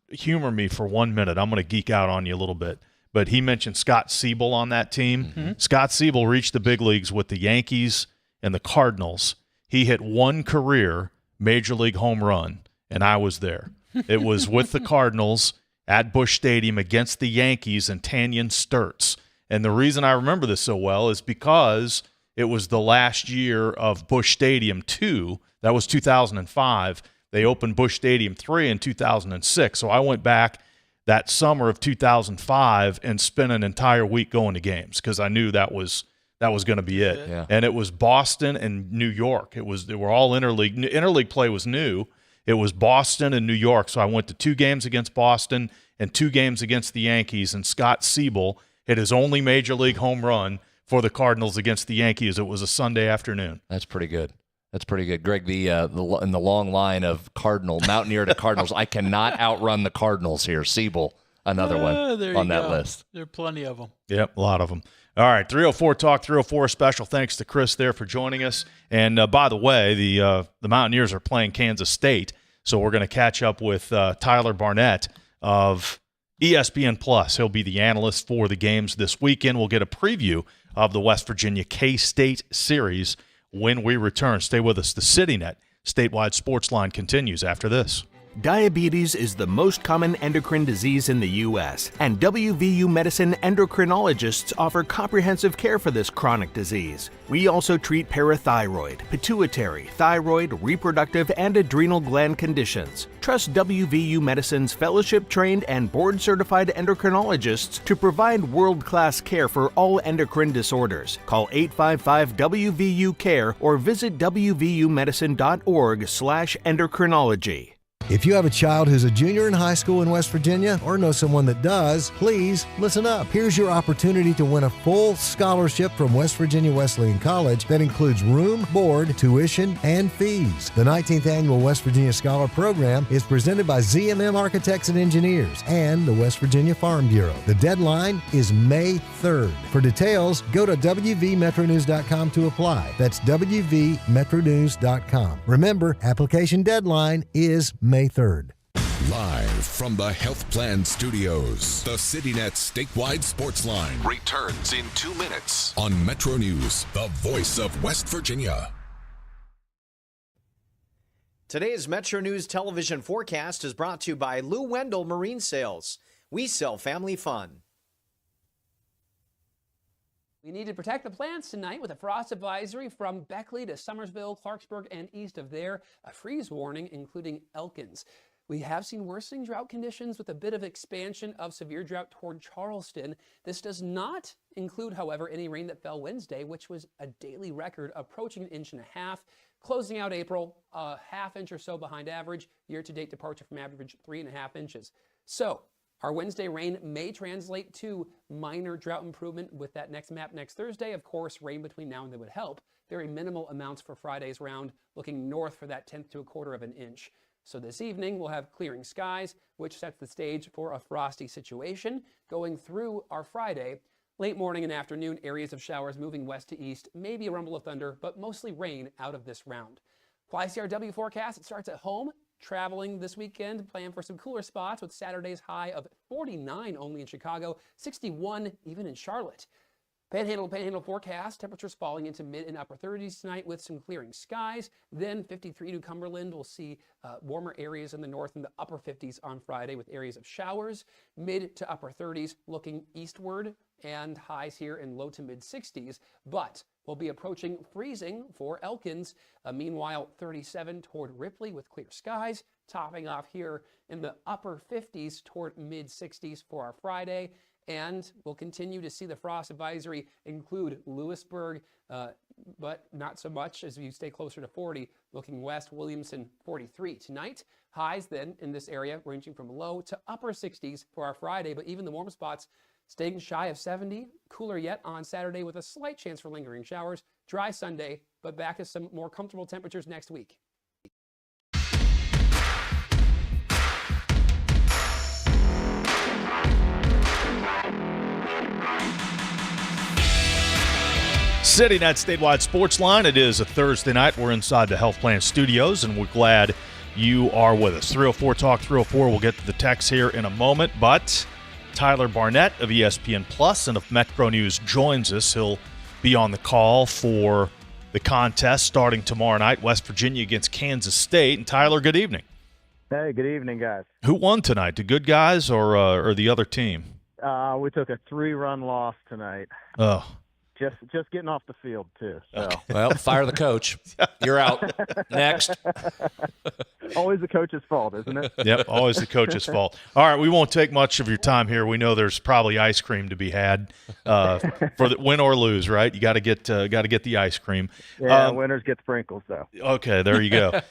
Humor me for 1 minute. I'm going to geek out on you a little bit. But he mentioned Scott Siebel on that team. Mm-hmm. Scott Siebel reached the big leagues with the Yankees and the Cardinals. He hit one career Major League home run, and I was there. It was with the Cardinals at Busch Stadium against the Yankees and Tanyan Sturtz. And the reason I remember this so well is because it was the last year of Busch Stadium 2. That was 2005. They opened Busch Stadium 3 in 2006. So I went back that summer of 2005 and spent an entire week going to games because I knew that was going to be it. Yeah. And it was Boston and New York. They were all interleague. Interleague play was new. it was Boston and New York. So I went to 2 games against Boston and 2 games against the Yankees, and Scott Siebel hit his only major league home run for the Cardinals against the Yankees. It was a Sunday afternoon. That's pretty good. That's pretty good, Greg. In the long line of Mountaineer to Cardinals, I cannot outrun the Cardinals here. Siebel, another one on that list. There are plenty of them. Yep, a lot of them. All right, 304 Talk 304 special. Thanks to Chris there for joining us. And by the way, the Mountaineers are playing Kansas State, so we're going to catch up with Tyler Barnette of ESPN Plus. He'll be the analyst for the games this weekend. We'll get a preview of the West Virginia K-State series when we return. Stay with us. The CityNet statewide sports line continues after this. Diabetes is the most common endocrine disease in the U.S., and WVU Medicine endocrinologists offer comprehensive care for this chronic disease. We also treat parathyroid, pituitary, thyroid, reproductive, and adrenal gland conditions. Trust WVU Medicine's fellowship-trained and board-certified endocrinologists to provide world-class care for all endocrine disorders. Call 855-WVU-CARE or visit wvumedicine.org/endocrinology. If you have a child who's a junior in high school in West Virginia or know someone that does, please listen up. Here's your opportunity to win a full scholarship from West Virginia Wesleyan College that includes room, board, tuition, and fees. The 19th Annual West Virginia Scholar Program is presented by ZMM Architects and Engineers and the West Virginia Farm Bureau. The deadline is May 3rd. For details, go to wvmetronews.com to apply. That's wvmetronews.com. Remember, application deadline is May 3rd. Live from the Health Plan Studios, the CityNet statewide sports line returns in 2 minutes on MetroNews, the voice of West Virginia. Today's Metro News television forecast is brought to you by Lou Wendell Marine Sales. We sell family fun. We need to protect the plants tonight with a frost advisory from Beckley to Summersville, Clarksburg, and east of there. A freeze warning, including Elkins. We have seen worsening drought conditions with a bit of expansion of severe drought toward Charleston. This does not include, however, any rain that fell Wednesday, which was a daily record approaching 1.5 inches. Closing out April, a ½ inch or so behind average. Year-to-date departure from average 3.5 inches. So our Wednesday rain may translate to minor drought improvement with that next map next Thursday. Of course, rain between now and then would help. Very minimal amounts for Friday's round, looking north for that 1/10 to 1/4 inch. So this evening, we'll have clearing skies, which sets the stage for a frosty situation going through our Friday. Late morning and afternoon, areas of showers moving west to east, maybe a rumble of thunder, but mostly rain out of this round. YCRW forecast, it starts at home. Traveling this weekend, plan for some cooler spots with Saturday's high of 49 only in Chicago, 61 even in Charlotte. Panhandle forecast, temperatures falling into mid and upper 30s tonight with some clearing skies. Then 53 to Cumberland. We'll see warmer areas in the north in the upper 50s on Friday with areas of showers. Mid to upper 30s looking eastward and highs here in low to mid 60s. But we'll be approaching freezing for Elkins. Meanwhile, 37 toward Ripley with clear skies. Topping off here in the upper 50s toward mid 60s for our Friday. And we'll continue to see the frost advisory include Lewisburg, but not so much as we stay closer to 40. Looking west, Williamson 43 tonight. Highs then in this area ranging from low to upper 60s for our Friday, but even the warm spots staying shy of 70. Cooler yet on Saturday with a slight chance for lingering showers. Dry Sunday, but back to some more comfortable temperatures next week. CityNet statewide sports line. It is a Thursday night. We're inside the Health Plan Studios, and we're glad you are with us. 304 Talk 304. We'll get to the text here in a moment, but Tyler Barnette of ESPN Plus and of MetroNews joins us. He'll be on the call for the contest starting tomorrow night, West Virginia against Kansas State. And Tyler, good evening. Hey, good evening, guys. Who won tonight, the good guys or the other team? We took a 3-run loss tonight. Oh. just getting off the field too. So. Okay. Well, fire the coach. You're out. Next. Always the coach's fault, isn't it? Yep, always the coach's fault. All right, we won't take much of your time here. We know there's probably ice cream to be had for the win or lose, right? You got to get the ice cream. Yeah, winners get sprinkles though. Okay, there you go.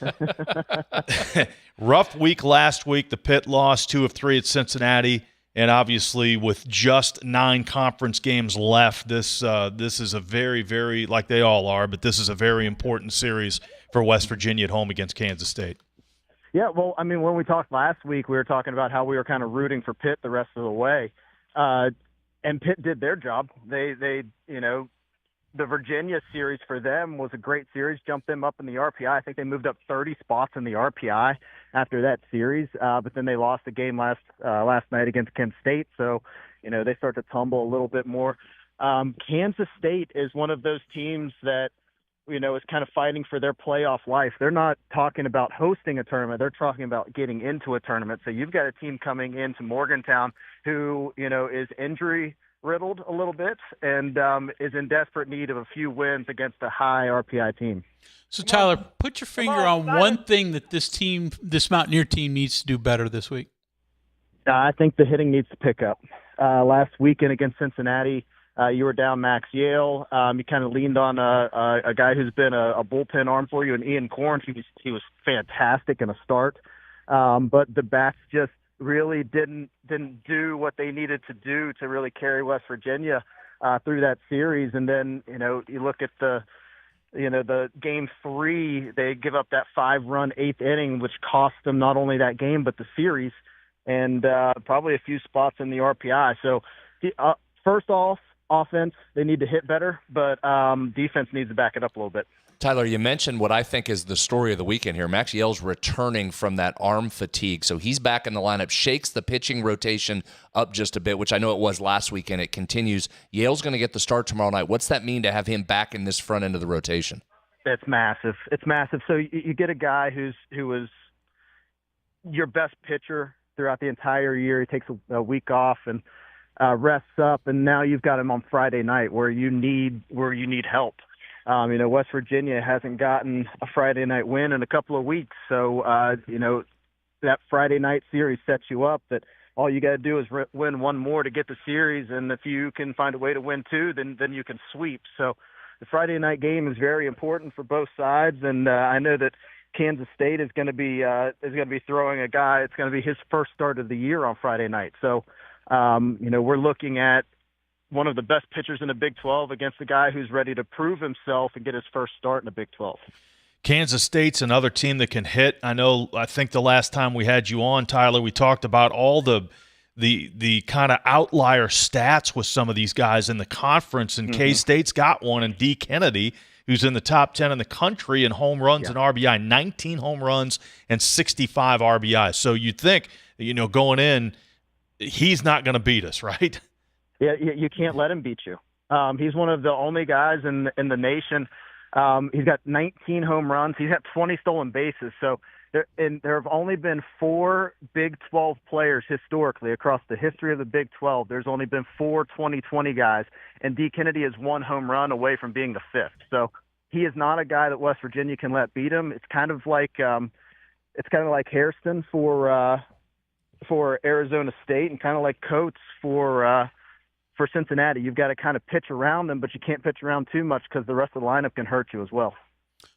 Rough week last week. The Pitt lost 2 of 3 at Cincinnati. And obviously, with just 9 conference games left, this is a very, very, like they all are, but this is a very important series for West Virginia at home against Kansas State. Yeah, well, I mean, when we talked last week, we were talking about how we were kind of rooting for Pitt the rest of the way, and Pitt did their job. They the Virginia series for them was a great series, jumped them up in the RPI. I think they moved up 30 spots in the RPI after that series, but then they lost the game last night against Kent State, so they start to tumble a little bit more. Kansas State is one of those teams that is kind of fighting for their playoff life. They're not talking about hosting a tournament. They're talking about getting into a tournament. So you've got a team coming into Morgantown who, is injury-riddled a little bit and is in desperate need of a few wins against a high RPI team. So, Tyler, put your finger on one thing that this Mountaineer team needs to do better this week. I think the hitting needs to pick up. Last weekend against Cincinnati, you were down Max Yale. You kind of leaned on a guy who's been a bullpen arm for you, and Ian Korn. He was fantastic in a start, but the bats just really didn't do what they needed to do to really carry West Virginia through that series. And then you look at the game 3, they give up that 5-run 8th inning, which cost them not only that game but the series, and probably a few spots in the RPI. So first off, offense, they need to hit better, but defense needs to back it up a little bit. Tyler, you mentioned what I think is the story of the weekend here. Max Yale's returning from that arm fatigue, so he's back in the lineup, shakes the pitching rotation up just a bit, which I know it was last week, and it continues. Yale's going to get the start tomorrow night. What's that mean to have him back in this front end of the rotation? It's massive. It's massive. So you get a guy who was your best pitcher throughout the entire year. He takes a week off and rests up, and now you've got him on Friday night where you need help. West Virginia hasn't gotten a Friday night win in a couple of weeks, so that Friday night series sets you up that all you got to do is win one more to get the series, and if you can find a way to win 2, then you can sweep. So the Friday night game is very important for both sides, and I know that Kansas State is going to be throwing a guy. It's going to be his first start of the year on Friday night. So we're looking at one of the best pitchers in the Big 12 against a guy who's ready to prove himself and get his first start in the Big 12. Kansas State's another team that can hit. I think the last time we had you on, Tyler, we talked about all the kind of outlier stats with some of these guys in the conference, and K-State's got one, and D. Kennedy, who's in the top 10 in the country in home runs and RBI, 19 home runs and 65 RBI. So you'd think, going in, he's not going to beat us, right? Yeah, you can't let him beat you. He's one of the only guys in the nation. He's got 19 home runs. He's got 20 stolen bases. So there have only been 4 Big 12 players historically across the history of the Big 12. There's only been 4 20-20 guys, and D. Kennedy is 1 home run away from being the 5th. So he is not a guy that West Virginia can let beat him. It's kind of like Hairston for Arizona State, and kind of like Coates for Cincinnati. You've got to kind of pitch around them, but you can't pitch around too much because the rest of the lineup can hurt you as well.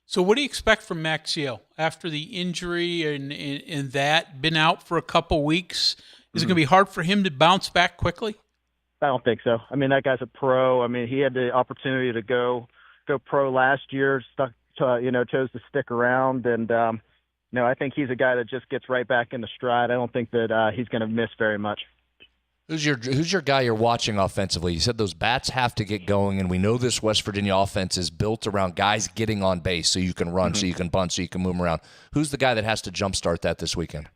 So what do you expect from Max Yale after the injury and that, been out for a couple weeks? Is it going to be hard for him to bounce back quickly? I don't think so. I mean, that guy's a pro. I mean, he had the opportunity to go pro last year, chose to stick around, and I think he's a guy that just gets right back into stride. I don't think that he's going to miss very much. Who's your guy you're watching offensively? You said those bats have to get going, and we know this West Virginia offense is built around guys getting on base so you can run, so you can bunt, so you can move them around. Who's the guy that has to jumpstart that this weekend?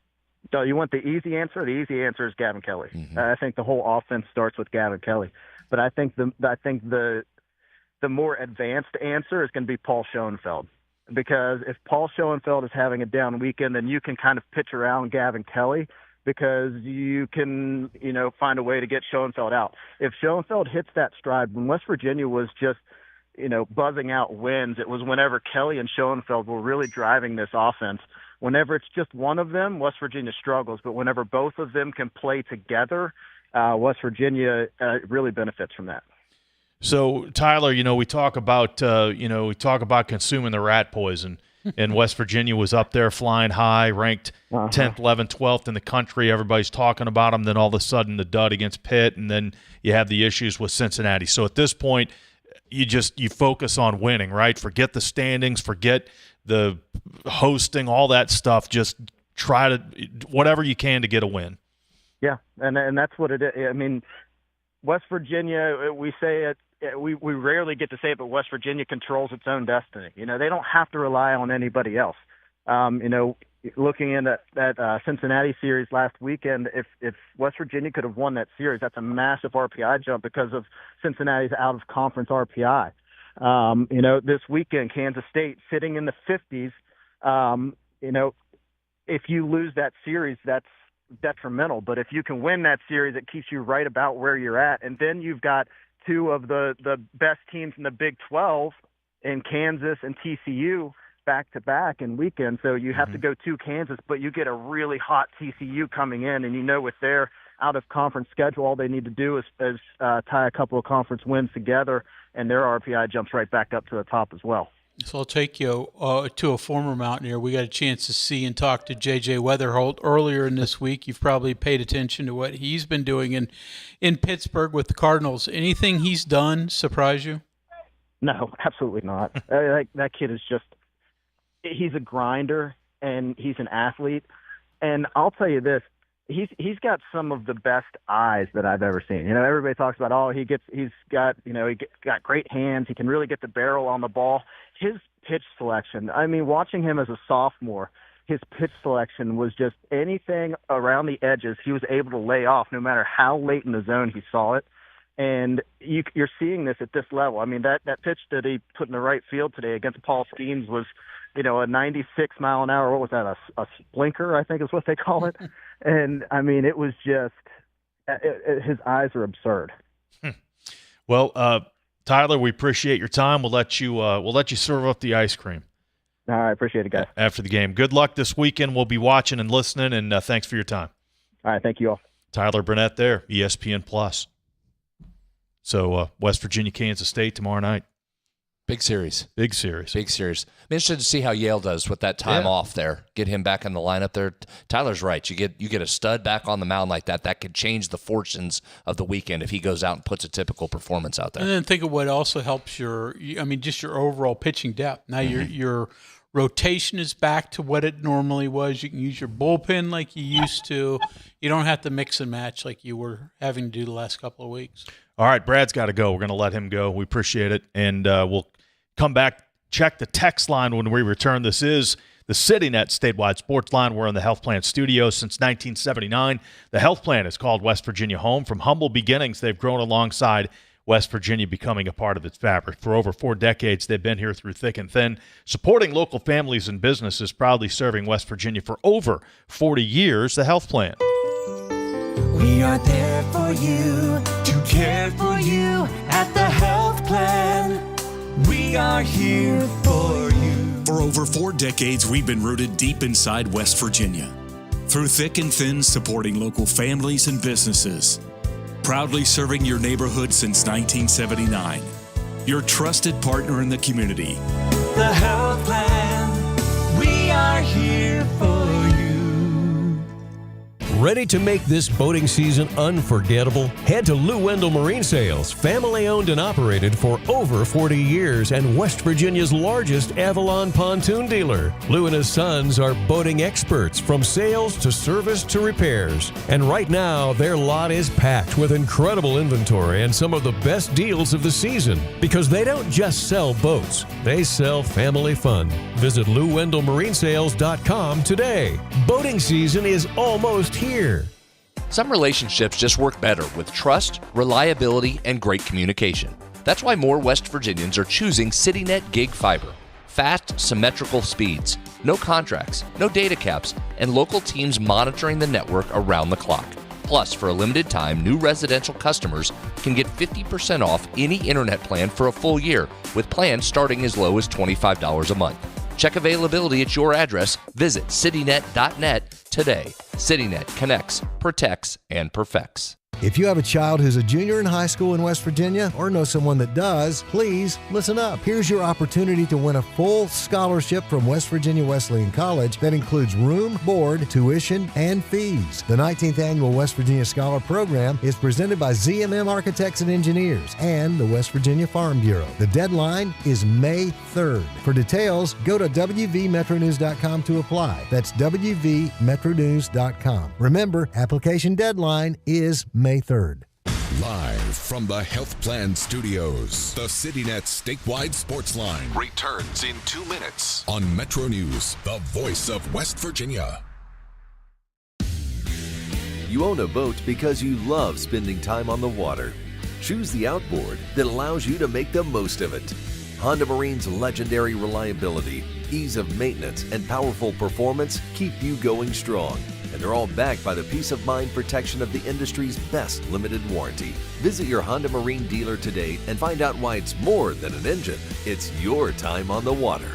So you want the easy answer? The easy answer is Gavin Kelly. I think the whole offense starts with Gavin Kelly. But I think the more advanced answer is going to be Paul Schoenfeld. Because if Paul Schoenfeld is having a down weekend, then you can kind of pitch around Gavin Kelly, because you can, find a way to get Schoenfeld out. If Schoenfeld hits that stride, when West Virginia was just, buzzing out wins, it was whenever Kelly and Schoenfeld were really driving this offense. Whenever it's just one of them, West Virginia struggles. But whenever both of them can play together, West Virginia really benefits from that. So, Tyler, we talk about consuming the rat poison. And West Virginia was up there flying high, ranked 10th, 11th, 12th in the country. Everybody's talking about them. Then all of a sudden the dud against Pitt, and then you have the issues with Cincinnati. So at this point, you focus on winning, right? Forget the standings, forget the hosting, all that stuff. Just try to whatever you can to get a win. Yeah, and that's what it is. I mean, West Virginia, we say it. We rarely get to say it, but West Virginia controls its own destiny. They don't have to rely on anybody else. Looking in that Cincinnati series last weekend, if West Virginia could have won that series, that's a massive RPI jump because of Cincinnati's out-of-conference RPI. This weekend, Kansas State sitting in the 50s. If you lose that series, that's detrimental. But if you can win that series, it keeps you right about where you're at. And then you've got two of the best teams in the Big 12 in Kansas and TCU back-to-back in weekend. So you have to go to Kansas, but you get a really hot TCU coming in, and with their out-of-conference schedule, all they need to do is tie a couple of conference wins together, and their RPI jumps right back up to the top as well. So I'll take you to a former Mountaineer. We got a chance to see and talk to J.J. Weatherholt earlier in this week. You've probably paid attention to what he's been doing in Pittsburgh with the Cardinals. Anything he's done surprise you? No, absolutely not. That kid is he's a grinder, and he's an athlete. And I'll tell you this, he's got some of the best eyes that I've ever seen. Everybody talks about, he's got great hands. He can really get the barrel on the ball. His pitch selection, watching him as a sophomore, his pitch selection was just anything around the edges he was able to lay off no matter how late in the zone he saw it. And you're seeing this at this level. That pitch that he put in the right field today against Paul Skeens was, a 96 mile an hour. What was that? A splinker, I think is what they call it. And it was just, his eyes are absurd. Well, Tyler, we appreciate your time. We'll let you serve up the ice cream. All right, appreciate it, guys. After the game. Good luck this weekend. We'll be watching and listening, and thanks for your time. All right, thank you all. Tyler Barnette there, ESPN Plus. So West Virginia, Kansas State tomorrow night. Big series. Big series. Big series. I'm interested to see how Yale does with that time off there. Get him back in the lineup there. Tyler's right. You get a stud back on the mound like that. That could change the fortunes of the weekend if he goes out and puts a typical performance out there. And then think of what also helps just your overall pitching depth. Now your rotation is back to what it normally was. You can use your bullpen like you used to. You don't have to mix and match like you were having to do the last couple of weeks. All right, Brad's got to go. We're going to let him go. We appreciate it. And we'll come back, check the text line when we return. This is the CityNet statewide sports line. We're in the Health Plan studios since 1979. The Health Plan is called West Virginia home. From humble beginnings, they've grown alongside West Virginia, becoming a part of its fabric. For over 4 decades, they've been here through thick and thin, supporting local families and businesses, proudly serving West Virginia for over 40 years. The Health Plan. We are there for you, to care for you at the Health Plan. We are here for you. For over 4 decades, we've been rooted deep inside West Virginia. Through thick and thin, supporting local families and businesses. Proudly serving your neighborhood since 1979. Your trusted partner in the community. The Health Plan. We are here for you. Ready to make this boating season unforgettable? Head to Lou Wendell Marine Sales, family owned and operated for over 40 years and West Virginia's largest Avalon pontoon dealer. Lou and his sons are boating experts from sales to service to repairs. And right now, their lot is packed with incredible inventory and some of the best deals of the season. Because they don't just sell boats, they sell family fun. Visit LouWendellMarineSales.com today. Boating season is almost here. Some relationships just work better with trust, reliability, and great communication. That's why more West Virginians are choosing CityNet Gig Fiber. fast, symmetrical speeds, no contracts, no data caps, and local teams monitoring the network around the clock. Plus, for a limited time, new residential customers can get 50% off any internet plan for a full year, with plans starting as low as $25 a month. Check availability at your address. Visit citynet.net today. CityNet connects, protects, and perfects. If you have a child who's a junior in high school in West Virginia or know someone that does, please listen up. Here's your opportunity to win a full scholarship from West Virginia Wesleyan College that includes room, board, tuition, and fees. The 19th Annual West Virginia Scholar Program is presented by ZMM Architects and Engineers and the West Virginia Farm Bureau. The deadline is May 3rd. For details, go to wvmetronews.com to apply. That's wvmetronews.com. Remember, application deadline is May 3rd. Live from the Health Plan Studios, the CityNet statewide Sportsline returns in 2 minutes on MetroNews, the voice of West Virginia. You own a boat because you love spending time on the water. Choose the outboard that allows you to make the most of it. Honda Marine's legendary reliability, ease of maintenance, and powerful performance keep you going strong. And they're all backed by the peace of mind protection of the industry's best limited warranty. Visit your Honda Marine dealer today and find out why it's more than an engine. It's your time on the water.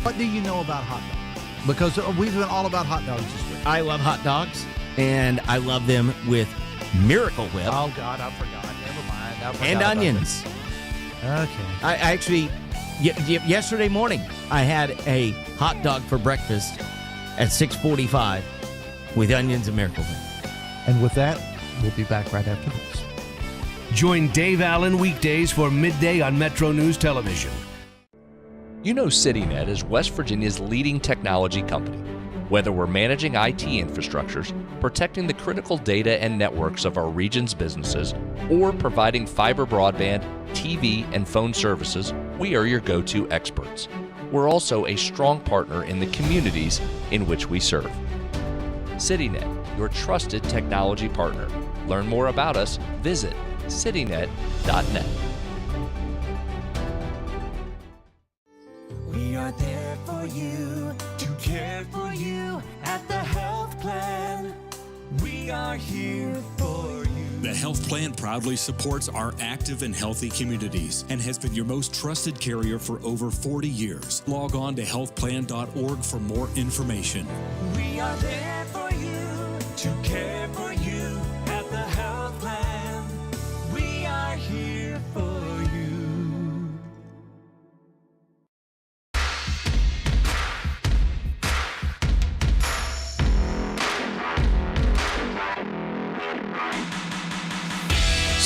What do you know about hot dogs? Because we've been all about hot dogs this week. I love hot dogs, and I love them with Miracle Whip. Oh, God, I forgot. Never mind. I forgot and about onions. this. Okay. I actually, yesterday morning, I had a hot dog for breakfast at 6:45 with onions and Miracle Whip. And with that, we'll be back right after this. Join Dave Allen weekdays for midday on Metro News Television. You know CityNet is West Virginia's leading technology company. Whether we're managing IT infrastructures, protecting the critical data and networks of our region's businesses, or providing fiber broadband, TV, and phone services, we are your go-to experts. We're also a strong partner in the communities in which we serve. CityNet, your trusted technology partner. Learn more about us, visit citynet.net. We are there for you, to care for you at the Health Plan. We are here for you. The Health Plan proudly supports our active and healthy communities and has been your most trusted carrier for over 40 years. Log on to healthplan.org for more information. We are there for you, to care for you at the Health Plan. We are here for you.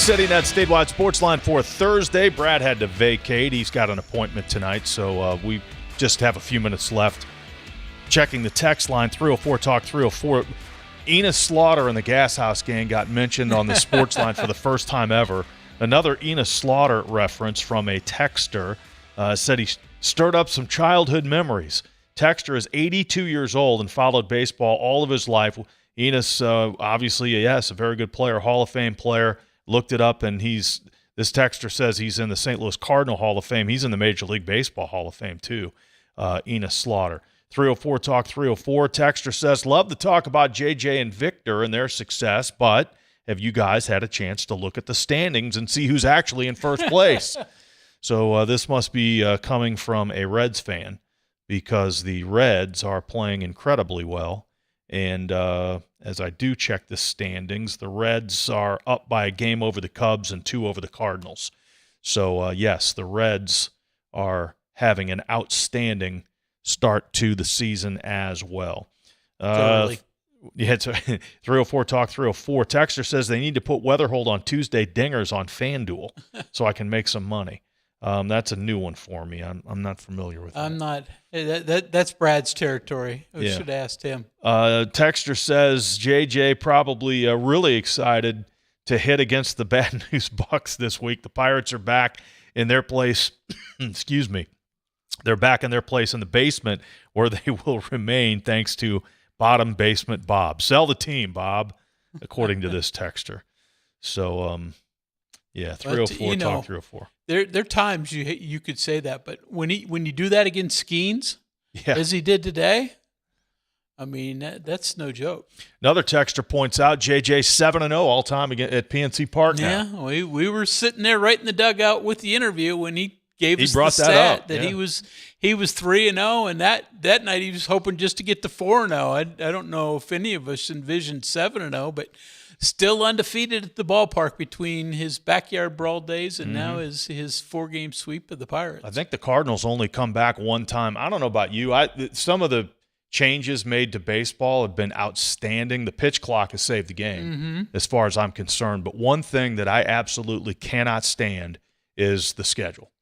CityNet statewide Sportsline for Thursday. Brad had to vacate. He's got an appointment tonight, so we just have a few minutes left. Checking the text line, 304 Talk 304. Enos Slaughter and the Gas House Gang got mentioned on the Sportsline for the first time ever. Another Enos Slaughter reference from a texter said he stirred up some childhood memories. Texter is 82 years old and followed baseball all of his life. Enos, obviously, yes, a very good player, Hall of Fame player. Looked it up, and this texter says he's in the St. Louis Cardinal Hall of Fame. He's in the Major League Baseball Hall of Fame, too, Enos Slaughter. 304 Talk 304. Texter says, love to talk about JJ and Victor and their success, but have you guys had a chance to look at the standings and see who's actually in first place? So this must be coming from a Reds fan because the Reds are playing incredibly well. And as I do check the standings, the Reds are up by a game over the Cubs and 2 over the Cardinals. So, yes, the Reds are having an outstanding start to the season as well. Totally. Yeah, it's 304 Talk 304. Texter says they need to put Weatherhold on Tuesday dingers on FanDuel so I can make some money. That's a new one for me. I'm not familiar with that. I'm not. That's Brad's territory. We should have asked him. Texter says JJ probably really excited to hit against the Bad News Bucks this week. The Pirates are back in their place. Excuse me. They're back in their place in the basement where they will remain thanks to Bottom Basement Bob. Sell the team, Bob, according to this texter. So, 304 talk 304. There are times you could say that, but when you do that against Skeens, as he did today, I mean, that's no joke. Another texter points out JJ 7-0 all time at PNC Park now. Yeah, we were sitting there right in the dugout with the interview when he gave us brought the that stat up, that he was 3-0, and that night he was hoping just to get to 4-0. I don't know if any of us envisioned 7-0, but still undefeated at the ballpark between his backyard brawl days and now his 4-game sweep of the Pirates. I think the Cardinals only come back one time. I don't know about you. Some of the changes made to baseball have been outstanding. The pitch clock has saved the game as far as I'm concerned. But one thing that I absolutely cannot stand is the schedule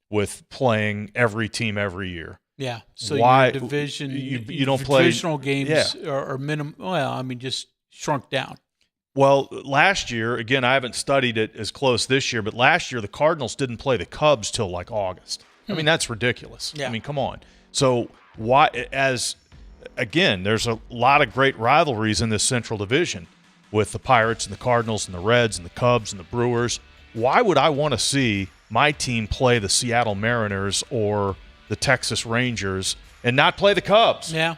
with playing every team every year. Yeah. So why your division, you don't play divisional games are minimum. Well, I mean, just shrunk down. Well, last year, again, I haven't studied it as close this year, but last year the Cardinals didn't play the Cubs till like August. I mean, that's ridiculous. Yeah. I mean, come on. So why, again, there's a lot of great rivalries in this Central Division with the Pirates and the Cardinals and the Reds and the Cubs and the Brewers. Why would I want to see my team play the Seattle Mariners or the Texas Rangers and not play the Cubs? Yeah.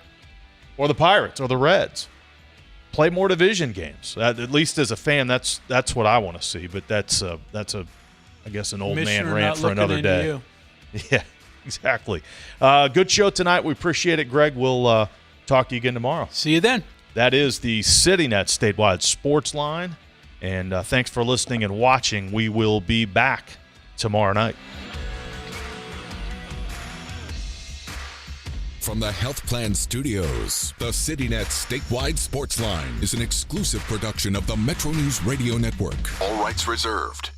Or the Pirates or the Reds? Play more division games. At least as a fan, that's what I want to see. But that's I guess an old man rant for another day. Yeah, exactly. Good show tonight. We appreciate it, Greg. We'll talk to you again tomorrow. See you then. That is the CityNet statewide sports line. And thanks for listening and watching. We will be back tomorrow night. From the Health Plan Studios, the CityNet statewide sports line is an exclusive production of the MetroNews Radio Network. All rights reserved.